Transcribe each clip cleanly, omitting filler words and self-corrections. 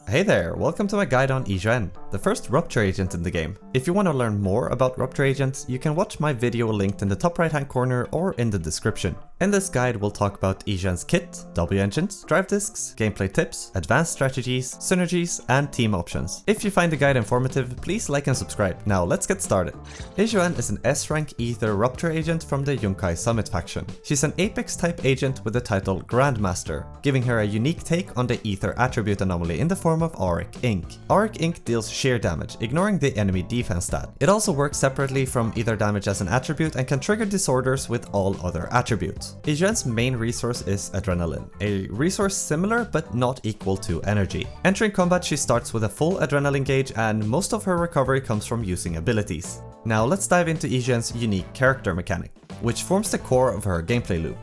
Hey there, welcome to my guide on Yixuan, the first Rupture agent in the game. If you want to learn more about Rupture agents, you can watch my video linked in the top right hand corner or in the description. In this guide we'll talk about Yixuan's kit, W engines, drive disks, gameplay tips, advanced strategies, synergies, and team options. If you find the guide informative, please like and subscribe. Now let's get started. Yixuan is an S-rank Ether Rupture agent from the Yunkai Summit faction. She's an Apex type agent with the title Grandmaster, giving her a unique take on the Ether attribute anomaly in the form of Auric Ink. Auric Ink deals sheer damage, ignoring the enemy defense stat. It also works separately from Ether damage as an attribute and can trigger disorders with all other attributes. Yixuan's main resource is Adrenaline, a resource similar but not equal to energy. Entering combat she starts with a full Adrenaline gauge and most of her recovery comes from using abilities. Now let's dive into Yixuan's unique character mechanic, which forms the core of her gameplay loop.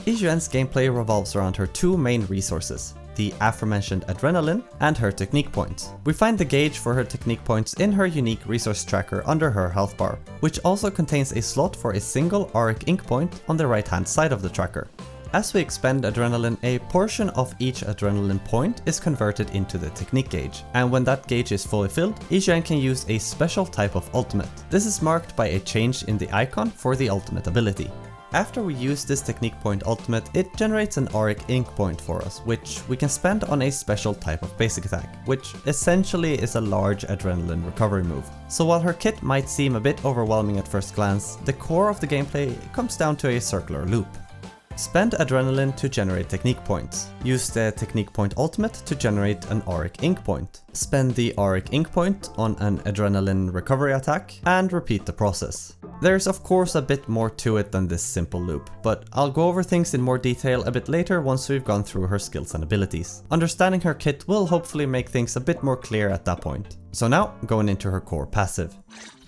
Yixuan's gameplay revolves around her two main resources, the aforementioned Adrenaline and her technique points. We find the gauge for her technique points in her unique resource tracker under her health bar, which also contains a slot for a single Auric Ink point on the right hand side of the tracker. As we expend Adrenaline, a portion of each Adrenaline point is converted into the technique gauge, and when that gauge is fully filled, Yixuan can use a special type of ultimate. This is marked by a change in the icon for the ultimate ability. After we use this technique point ultimate, it generates an Auric Ink point for us, which we can spend on a special type of basic attack, which essentially is a large Adrenaline recovery move. So while her kit might seem a bit overwhelming at first glance, the core of the gameplay comes down to a circular loop. Spend Adrenaline to generate technique points. Use the technique point ultimate to generate an Auric Ink point. Spend the Auric Ink point on an Adrenaline recovery attack and repeat the process. There's of course a bit more to it than this simple loop, but I'll go over things in more detail a bit later once we've gone through her skills and abilities. Understanding her kit will hopefully make things a bit more clear at that point. So now, going into her core passive.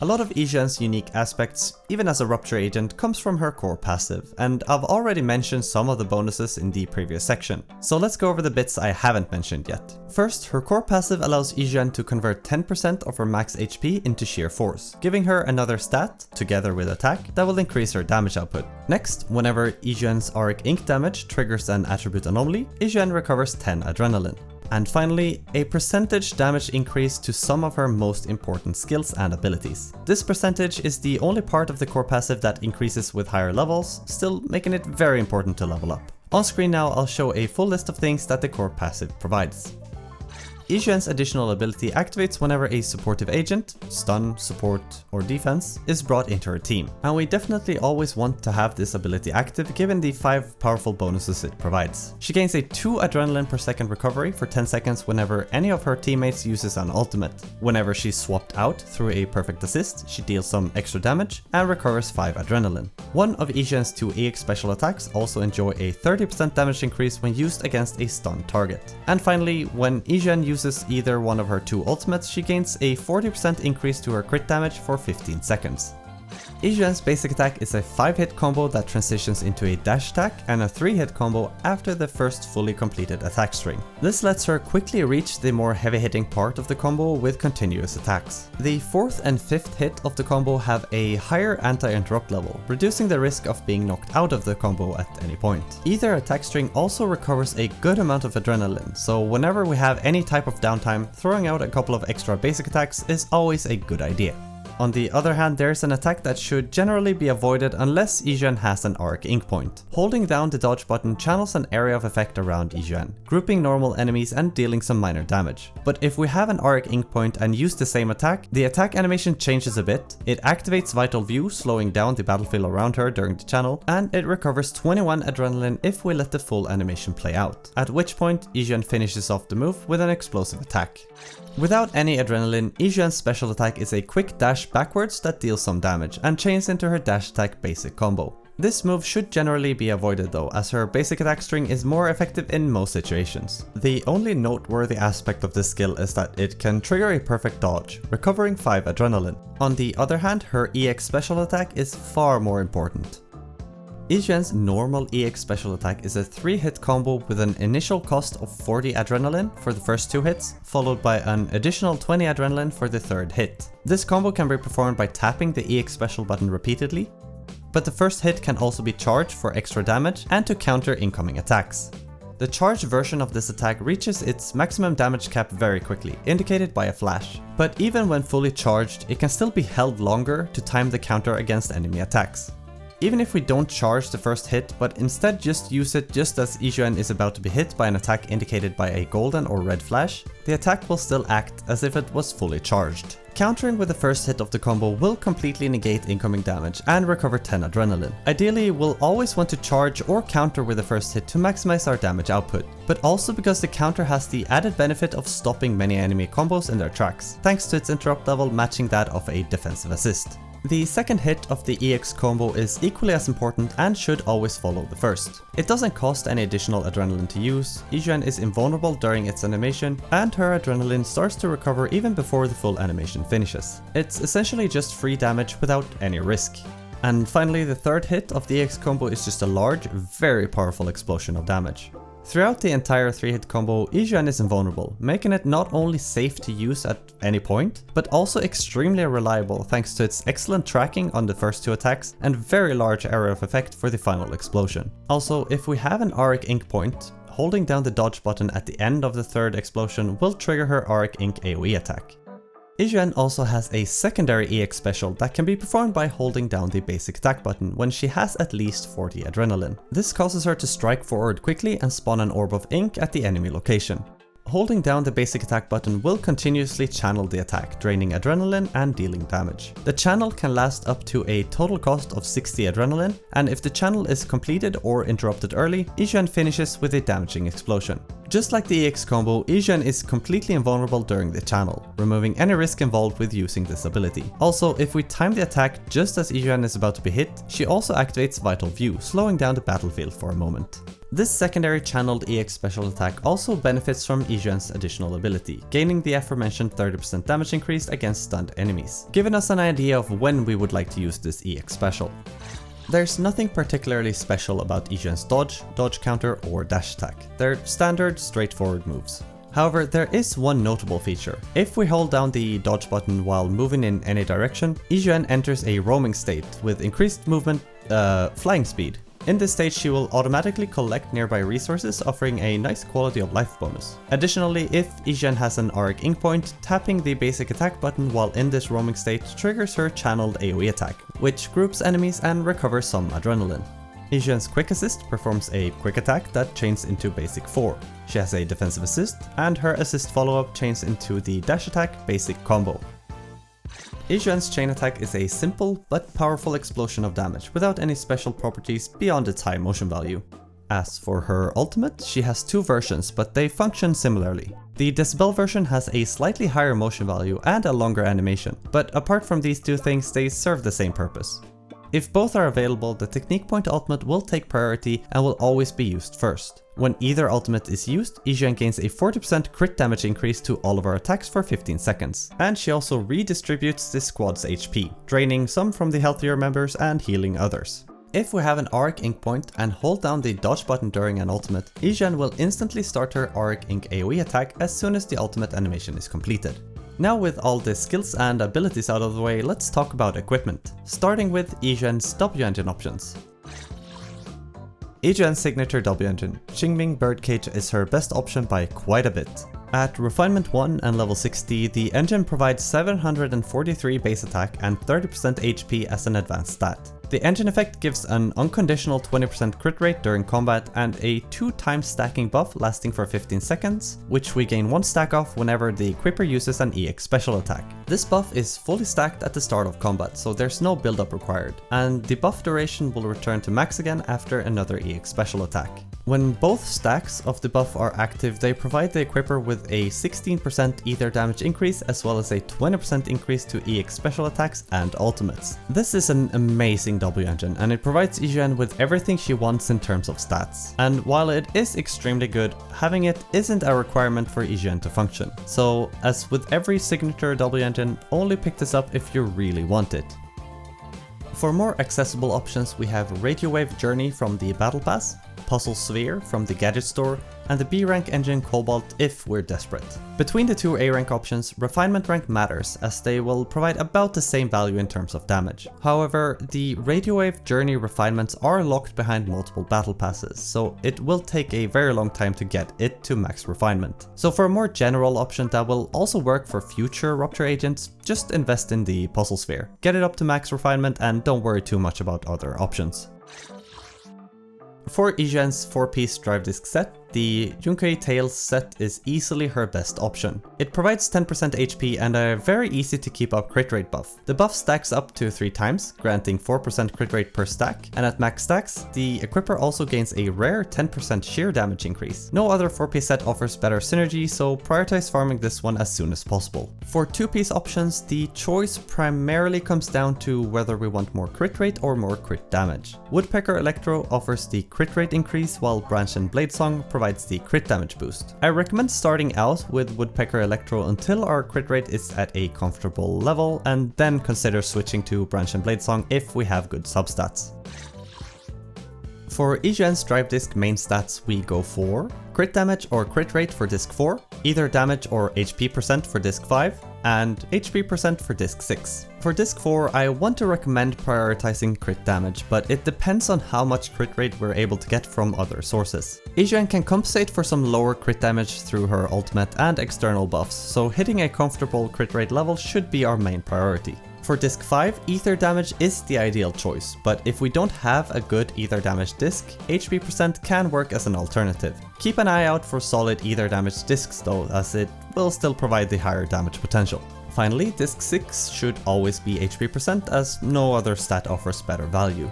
A lot of Yixuan's unique aspects, even as a Rupture agent, comes from her core passive, and I've already mentioned some of the bonuses in the previous section. So let's go over the bits I haven't mentioned yet. First, her core passive allows Yixuan to convert 10% of her max HP into sheer force, giving her another stat, together with attack, that will increase her damage output. Next, whenever Yixuan's Auric Ink damage triggers an attribute anomaly, Yixuan recovers 10 Adrenaline. And finally, a percentage damage increase to some of her most important skills and abilities. This percentage is the only part of the core passive that increases with higher levels, still making it very important to level up. On screen now I'll show a full list of things that the core passive provides. Yixuan's additional ability activates whenever a supportive agent, stun, support, or defense, is brought into her team. And we definitely always want to have this ability active given the 5 powerful bonuses it provides. She gains a 2 Adrenaline per second recovery for 10 seconds whenever any of her teammates uses an ultimate. Whenever she's swapped out through a perfect assist, she deals some extra damage and recovers 5 Adrenaline. One of Yixuan's 2 EX special attacks also enjoy a 30% damage increase when used against a stunned target. And finally, when Yixuan uses either one of her 2 ultimates, she gains a 40% increase to her crit damage for 15 seconds. Yixuan's basic attack is a 5-hit combo that transitions into a dash attack and a 3-hit combo after the first fully completed attack string. This lets her quickly reach the more heavy-hitting part of the combo with continuous attacks. The 4th and 5th hit of the combo have a higher anti-interrupt level, reducing the risk of being knocked out of the combo at any point. Either attack string also recovers a good amount of Adrenaline, so whenever we have any type of downtime, throwing out a couple of extra basic attacks is always a good idea. On the other hand, there's an attack that should generally be avoided unless Yixuan has an Auric Ink point. Holding down the dodge button channels an area of effect around Yixuan, grouping normal enemies and dealing some minor damage. But if we have an Auric Ink point and use the same attack, the attack animation changes a bit, it activates Vital View, slowing down the battlefield around her during the channel, and it recovers 21 Adrenaline if we let the full animation play out, at which point Yixuan finishes off the move with an explosive attack. Without any Adrenaline, Yixuan's special attack is a quick dash backwards that deals some damage and chains into her dash attack basic combo. This move should generally be avoided though, as her basic attack string is more effective in most situations. The only noteworthy aspect of this skill is that it can trigger a perfect dodge, recovering 5 Adrenaline. On the other hand, her EX special attack is far more important. Yixuan's normal EX special attack is a 3-hit combo with an initial cost of 40 Adrenaline for the first 2 hits, followed by an additional 20 Adrenaline for the 3rd hit. This combo can be performed by tapping the EX special button repeatedly, but the first hit can also be charged for extra damage and to counter incoming attacks. The charged version of this attack reaches its maximum damage cap very quickly, indicated by a flash. But even when fully charged, it can still be held longer to time the counter against enemy attacks. Even if we don't charge the first hit, but instead just use it just as Yixuan is about to be hit by an attack indicated by a golden or red flash, the attack will still act as if it was fully charged. Countering with the first hit of the combo will completely negate incoming damage and recover 10 adrenaline. Ideally, we'll always want to charge or counter with the first hit to maximize our damage output, but also because the counter has the added benefit of stopping many enemy combos in their tracks, thanks to its interrupt level matching that of a defensive assist. The second hit of the EX combo is equally as important and should always follow the first. It doesn't cost any additional adrenaline to use, Yixuan is invulnerable during its animation, and her adrenaline starts to recover even before the full animation finishes. It's essentially just free damage without any risk. And finally, the third hit of the EX combo is just a large, very powerful explosion of damage. Throughout the entire 3-hit combo, Yixuan is invulnerable, making it not only safe to use at any point, but also extremely reliable thanks to its excellent tracking on the first 2 attacks and very large area of effect for the final explosion. Also, if we have an Auric Ink point, holding down the dodge button at the end of the 3rd explosion will trigger her Auric Ink AoE attack. Yixuan also has a secondary EX special that can be performed by holding down the basic attack button when she has at least 40 adrenaline. This causes her to strike forward quickly and spawn an orb of ink at the enemy location. Holding down the basic attack button will continuously channel the attack, draining adrenaline and dealing damage. The channel can last up to a total cost of 60 adrenaline, and if the channel is completed or interrupted early, Yixuan finishes with a damaging explosion. Just like the EX combo, Yixuan is completely invulnerable during the channel, removing any risk involved with using this ability. Also, if we time the attack just as Yixuan is about to be hit, she also activates Vital View, slowing down the battlefield for a moment. This secondary channeled EX special attack also benefits from Yixuan's additional ability, gaining the aforementioned 30% damage increase against stunned enemies, giving us an idea of when we would like to use this EX special. There's nothing particularly special about Yixuan's dodge counter, or dash attack. They're standard, straightforward moves. However, there is one notable feature. If we hold down the dodge button while moving in any direction, Yixuan enters a roaming state with increased movement, flying speed. In this stage, she will automatically collect nearby resources, offering a nice quality of life bonus. Additionally, if Yixuan has an Auric Ink point, tapping the basic attack button while in this roaming state triggers her channeled AoE attack, which groups enemies and recovers some adrenaline. Yixuan's quick assist performs a quick attack that chains into basic 4. She has a defensive assist, and her assist follow-up chains into the dash attack basic combo. Yixuan's chain attack is a simple but powerful explosion of damage without any special properties beyond its high motion value. As for her ultimate, she has 2 versions, but they function similarly. The Decibel version has a slightly higher motion value and a longer animation, but apart from these 2 things, they serve the same purpose. If both are available, the Technique Point ultimate will take priority and will always be used first. When either ultimate is used, Yixuan gains a 40% crit damage increase to all of her attacks for 15 seconds. And she also redistributes the squad's HP, draining some from the healthier members and healing others. If we have an Auric Ink point and hold down the dodge button during an ultimate, Yixuan will instantly start her Auric Ink AoE attack as soon as the ultimate animation is completed. Now with all the skills and abilities out of the way, let's talk about equipment, starting with Yixuan's W engine options. Yixuan's signature W engine, Qingming Birdcage, is her best option by quite a bit. At Refinement 1 and level 60, the engine provides 743 base attack and 30% HP as an advanced stat. The engine effect gives an unconditional 20% crit rate during combat and a 2x stacking buff lasting for 15 seconds, which we gain 1 stack off whenever the equipper uses an EX special attack. This buff is fully stacked at the start of combat, so there's no build-up required, and the buff duration will return to max again after another EX special attack. When both stacks of the buff are active, they provide the equipper with a 16% ether damage increase as well as a 20% increase to EX special attacks and ultimates. This is an amazing W engine, and it provides Yixuan with everything she wants in terms of stats. And while it is extremely good, having it isn't a requirement for Yixuan to function. So, as with every signature W engine, only pick this up if you really want it. For more accessible options, we have Radio Wave Journey from the Battle Pass, Puzzle Sphere from the Gadget Store, and the B rank engine Cobalt if we're desperate. Between the two A rank options, refinement rank matters as they will provide about the same value in terms of damage. However, the Radio Wave Journey refinements are locked behind multiple battle passes, so it will take a very long time to get it to max refinement. So for a more general option that will also work for future Rupture agents, just invest in the Puzzle Sphere. Get it up to max refinement and don't worry too much about other options. For Yixuan's 4-piece drive disc set, the Yunkai Tales set is easily her best option. It provides 10% HP and a very easy to keep up crit rate buff. The buff stacks up to 3 times, granting 4% crit rate per stack, and at max stacks, the equipper also gains a rare 10% sheer damage increase. No other 4-piece set offers better synergy, so prioritize farming this one as soon as possible. For 2-piece options, the choice primarily comes down to whether we want more crit rate or more crit damage. Woodpecker Electro offers the crit rate increase, while Branch and Bladesong provides the crit damage boost. I recommend starting out with Woodpecker Electro until our crit rate is at a comfortable level, and then consider switching to Branch and Bladesong if we have good substats. For Yixuan's drive disc main stats, we go for crit damage or crit rate for disc 4, either damage or HP percent for disc 5, and HP percent for disc 6. For disc 4, I want to recommend prioritizing crit damage, but it depends on how much crit rate we're able to get from other sources. Yixuan can compensate for some lower crit damage through her ultimate and external buffs, so hitting a comfortable crit rate level should be our main priority. For disc 5, ether damage is the ideal choice, but if we don't have a good ether damage disc, HP percent can work as an alternative. Keep an eye out for solid ether damage discs though, as it will still provide the higher damage potential. Finally, disc 6 should always be HP percent, as no other stat offers better value.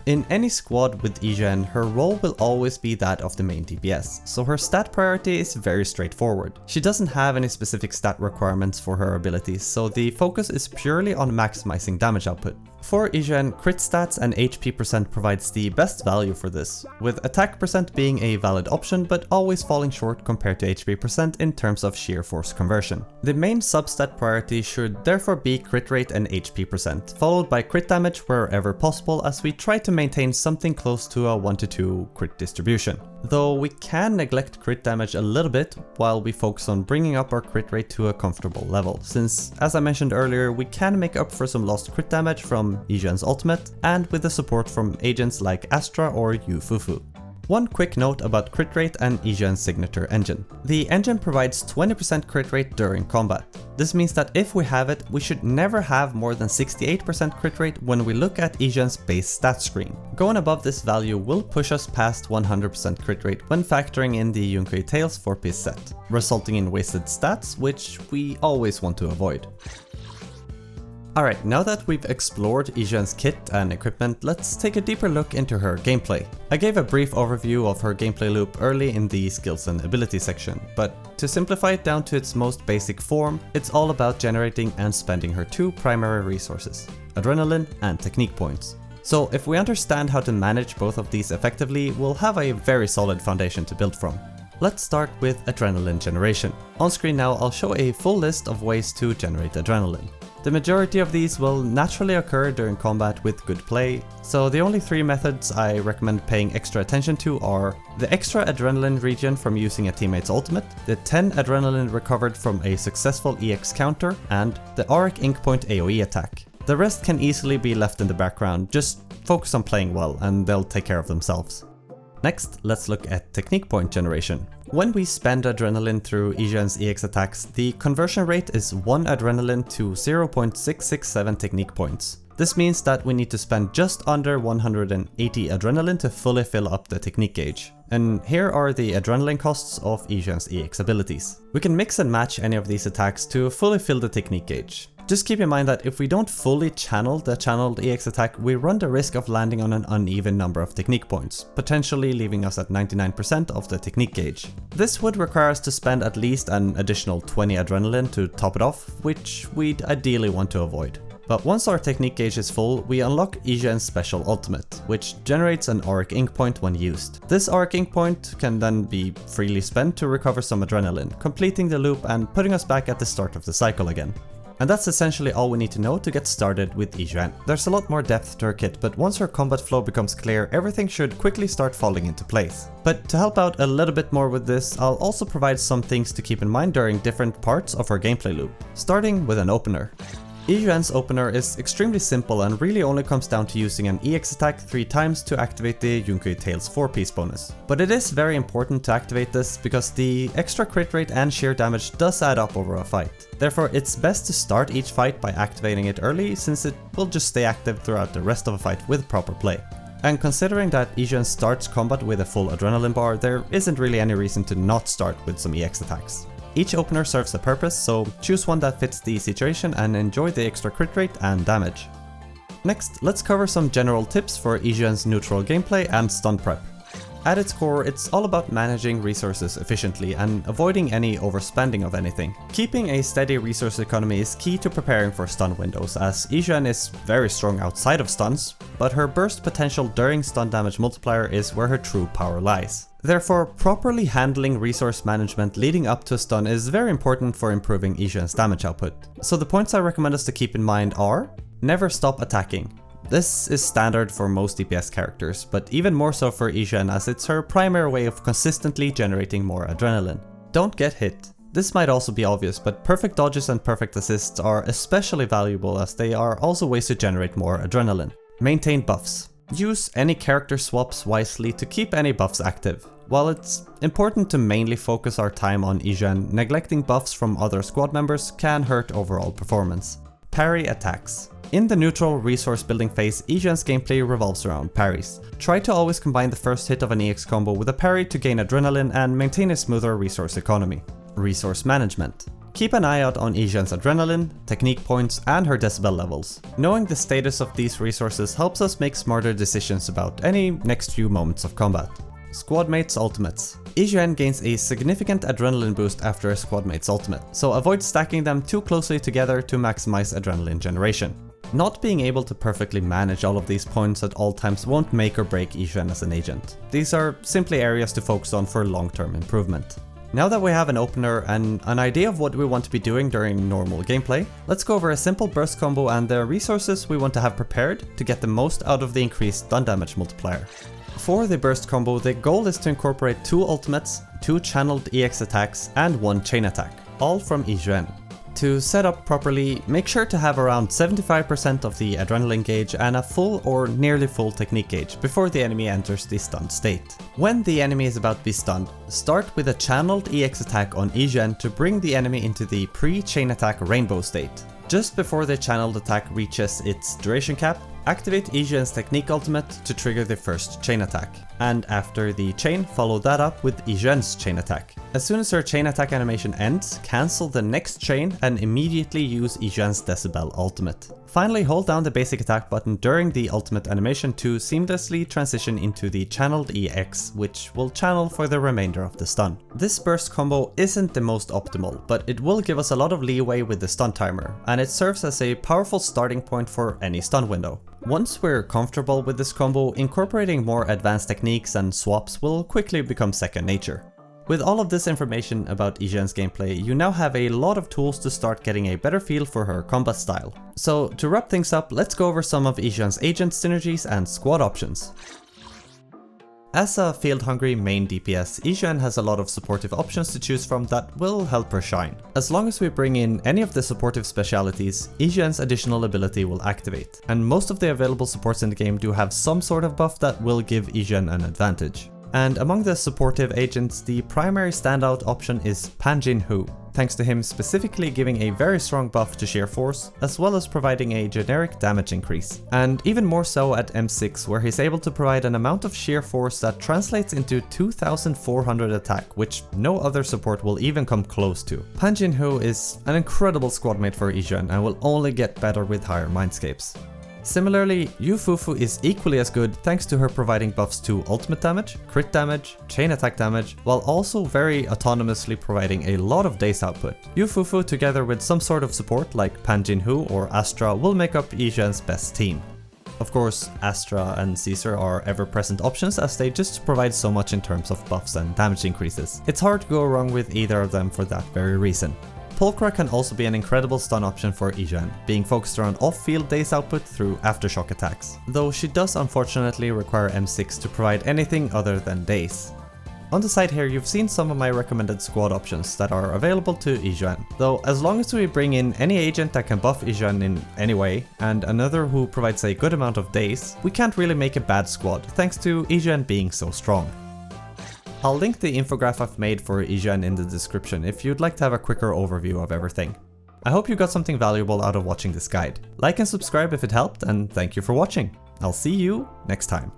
In any squad with Yixuan, her role will always be that of the main DPS, so her stat priority is very straightforward. She doesn't have any specific stat requirements for her abilities, so the focus is purely on maximizing damage output. For Yixuan, crit stats and HP percent provides the best value for this, with attack percent being a valid option but always falling short compared to HP percent in terms of sheer force conversion. The main substat priority should therefore be crit rate and HP percent, followed by crit damage wherever possible, as we try to maintain something close to a 1-to-2 crit distribution. Though we can neglect crit damage a little bit while we focus on bringing up our crit rate to a comfortable level, since, as I mentioned earlier, we can make up for some lost crit damage from Yixuan's ultimate and with the support from agents like Astra or Yufufu. One quick note about crit rate and Yixuan's signature engine. The engine provides 20% crit rate during combat. This means that if we have it, we should never have more than 68% crit rate when we look at Yixuan's base stat screen. Going above this value will push us past 100% crit rate when factoring in the Yunkai Tales 4-piece set, resulting in wasted stats, which we always want to avoid. Alright, now that we've explored Yixuan's kit and equipment, let's take a deeper look into her gameplay. I gave a brief overview of her gameplay loop early in the skills and abilities section, but to simplify it down to its most basic form, it's all about generating and spending her 2 primary resources, adrenaline and technique points. So if we understand how to manage both of these effectively, we'll have a very solid foundation to build from. Let's start with adrenaline generation. On screen now, I'll show a full list of ways to generate adrenaline. The majority of these will naturally occur during combat with good play, so the only 3 methods I recommend paying extra attention to are the extra adrenaline regen from using a teammate's ultimate, the 10 adrenaline recovered from a successful EX counter, and the Auric Ink Point AoE attack. The rest can easily be left in the background, just focus on playing well and they'll take care of themselves. Next, let's look at technique point generation. When we spend adrenaline through Yixuan's EX attacks, the conversion rate is 1 adrenaline to 0.667 technique points. This means that we need to spend just under 180 adrenaline to fully fill up the technique gauge. And here are the adrenaline costs of Yixuan's EX abilities. We can mix and match any of these attacks to fully fill the technique gauge. Just keep in mind that if we don't fully channel the channeled EX attack, we run the risk of landing on an uneven number of technique points, potentially leaving us at 99% of the technique gauge. This would require us to spend at least an additional 20 adrenaline to top it off, which we'd ideally want to avoid. But once our technique gauge is full, we unlock Yixuan's special ultimate, which generates an Auric Ink Point when used. This Auric Ink Point can then be freely spent to recover some adrenaline, completing the loop and putting us back at the start of the cycle again. And that's essentially all we need to know to get started with Yixuan. There's a lot more depth to her kit, but once her combat flow becomes clear, everything should quickly start falling into place. But to help out a little bit more with this, I'll also provide some things to keep in mind during different parts of her gameplay loop, starting with an opener. Yixuan's opener is extremely simple and really only comes down to using an EX attack 3 times to activate the Yunkai Tails 4-piece bonus. But it is very important to activate this because the extra crit rate and sheer damage does add up over a fight. Therefore, it's best to start each fight by activating it early, since it will just stay active throughout the rest of a fight with proper play. And considering that Yixuan starts combat with a full adrenaline bar, there isn't really any reason to not start with some EX attacks. Each opener serves a purpose, so choose one that fits the situation and enjoy the extra crit rate and damage. Next, let's cover some general tips for Yixuan's neutral gameplay and stun prep. At its core, it's all about managing resources efficiently and avoiding any overspending of anything. Keeping a steady resource economy is key to preparing for stun windows, as Yixuan is very strong outside of stuns, but her burst potential during stun damage multiplier is where her true power lies. Therefore, properly handling resource management leading up to a stun is very important for improving Yixuan's damage output. So the points I recommend us to keep in mind are: never stop attacking. This is standard for most DPS characters, but even more so for Yixuan, as it's her primary way of consistently generating more adrenaline. Don't get hit. This might also be obvious, but perfect dodges and perfect assists are especially valuable, as they are also ways to generate more adrenaline. Maintain buffs. Use any character swaps wisely to keep any buffs active. While it's important to mainly focus our time on Yixuan, neglecting buffs from other squad members can hurt overall performance. Parry attacks. In the neutral resource building phase, Yixuan's gameplay revolves around parries. Try to always combine the first hit of an EX combo with a parry to gain adrenaline and maintain a smoother resource economy. Resource management. Keep an eye out on Yixuan's adrenaline, technique points, and her decibel levels. Knowing the status of these resources helps us make smarter decisions about any next few moments of combat. Squadmates ultimates. Yixuan gains a significant adrenaline boost after a squadmate's ultimate, so avoid stacking them too closely together to maximize adrenaline generation. Not being able to perfectly manage all of these points at all times won't make or break Yixuan as an agent. These are simply areas to focus on for long-term improvement. Now that we have an opener and an idea of what we want to be doing during normal gameplay, let's go over a simple burst combo and the resources we want to have prepared to get the most out of the increased stun damage multiplier. For the burst combo, the goal is to incorporate 2 ultimates, 2 channeled EX attacks, and 1 chain attack, all from Yixuan. To set up properly, make sure to have around 75% of the adrenaline gauge and a full or nearly full technique gauge before the enemy enters the stunned state. When the enemy is about to be stunned, start with a channeled EX attack on Yixuan to bring the enemy into the pre-chain attack rainbow state. Just before the channeled attack reaches its duration cap, activate Yixuan's technique ultimate to trigger the first chain attack. And after the chain, follow that up with Yixuan's chain attack. As soon as her chain attack animation ends, cancel the next chain and immediately use Yixuan's decibel ultimate. Finally, hold down the basic attack button during the ultimate animation to seamlessly transition into the channeled EX, which will channel for the remainder of the stun. This burst combo isn't the most optimal, but it will give us a lot of leeway with the stun timer, and it serves as a powerful starting point for any stun window. Once we're comfortable with this combo, incorporating more advanced techniques and swaps will quickly become second nature. With all of this information about Yixuan's gameplay, you now have a lot of tools to start getting a better feel for her combat style. So to wrap things up, let's go over some of Yixuan's agent synergies and squad options. As a field-hungry main DPS, Yixuan has a lot of supportive options to choose from that will help her shine. As long as we bring in any of the supportive specialities, Yixuan's additional ability will activate, and most of the available supports in the game do have some sort of buff that will give Yixuan an advantage. And among the supportive agents, the primary standout option is Panjin-Hu, thanks to him specifically giving a very strong buff to sheer force, as well as providing a generic damage increase. And even more so at M6, where he's able to provide an amount of sheer force that translates into 2400 attack, which no other support will even come close to. Panjin-Hu is an incredible squadmate for Yixuan and will only get better with higher mindscapes. Similarly, Yufufu is equally as good thanks to her providing buffs to ultimate damage, crit damage, chain attack damage, while also very autonomously providing a lot of daze output. Yufufu together with some sort of support like Panjin-Hu or Astra will make up Yixuan's best team. Of course, Astra and Caesar are ever-present options as they just provide so much in terms of buffs and damage increases. It's hard to go wrong with either of them for that very reason. Pulchra can also be an incredible stun option for Yixuan, being focused around off-field daze output through aftershock attacks, though she does unfortunately require M6 to provide anything other than daze. On the side here you've seen some of my recommended squad options that are available to Yixuan, though as long as we bring in any agent that can buff Yixuan in any way, and another who provides a good amount of daze, we can't really make a bad squad thanks to Yixuan being so strong. I'll link the infograph I've made for Yixuan in the description if you'd like to have a quicker overview of everything. I hope you got something valuable out of watching this guide. Like and subscribe if it helped, and thank you for watching. I'll see you next time.